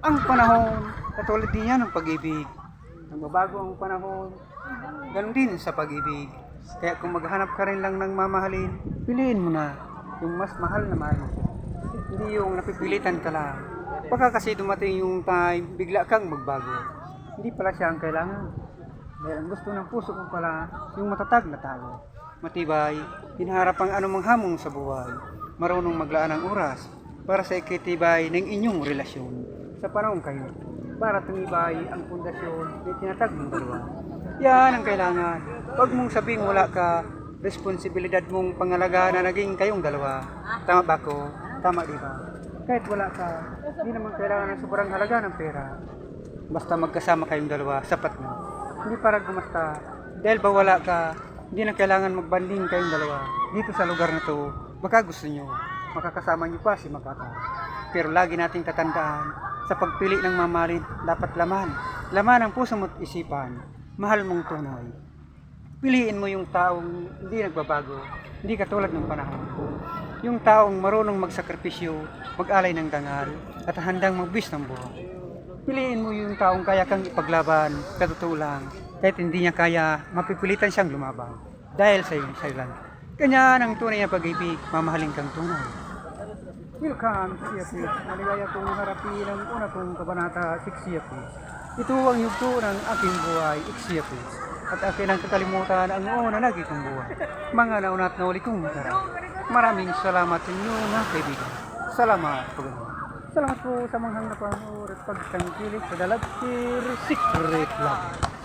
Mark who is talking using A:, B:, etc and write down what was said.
A: Ang panahon, katulad din yan ng pag-ibig. Nagbabago ang panahon, ganun din sa pag-ibig. Kaya kung maghanap ka rin lang ng mamahalin, piliin mo na yung mas mahal na mahal. Hindi yung napipilitan ka lang. Baka kasi dumating yung time, bigla kang magbago. Hindi pala siya ang kailangan. Dahil ang gusto ng puso ko pala, yung matatag na tao. Matibay, hinaharap ang anumang hamon sa buhay. Marunong maglaan ng oras para sa ikitibay ng inyong relasyon. Sa panahon kayo, para tumibay ang pundasyon na tinatag ng dalawa. Yan ang kailangan. Huwag mong sabing wala ka, responsibilidad mong pangalaga na naging kayong dalawa. Tama ba ko? Tama di ba? Kahit wala ka, hindi naman kailangan ng sobrang halaga ng pera. Basta magkasama kayong dalawa, sapat na. Hindi para gumasta. Dahil ba wala ka, hindi na kailangan magbanding kayong dalawa. Dito sa lugar na to, baka gusto nyo, makakasama nyo pa si Makata. Pero lagi nating tatandaan, sa pagpili ng mamahalin, dapat laman. Laman ang puso mo't isipan. Mahal mong tunay. Piliin mo yung taong hindi nagbabago, hindi katulad ng panahon. Yung taong marunong magsakripisyo, mag-alay ng dangal, at handang magbis ng buhay. Piliin mo yung taong kaya kang ipaglaban, katutulang, kahit hindi niya kaya, mapipilitan siyang lumaban. Dahil sa'yo lang. Ganyan ang tunay na pag-ibig, mamahalin kang tunay. Welcome to Siapis. Maligaya kong harapin ang una kong kabanata, Siapis. Ito ang yugto ng aking buhay, Siapis. At akin ang kakalimutan ang una lagi kong buhay. Mga nauna at nauli kong matarang. Maraming salamat sa inyo mga kaibigan. Salamat po. Salamat po sa mga napanood at pagtangkilik sa Dalagpir Secret Love.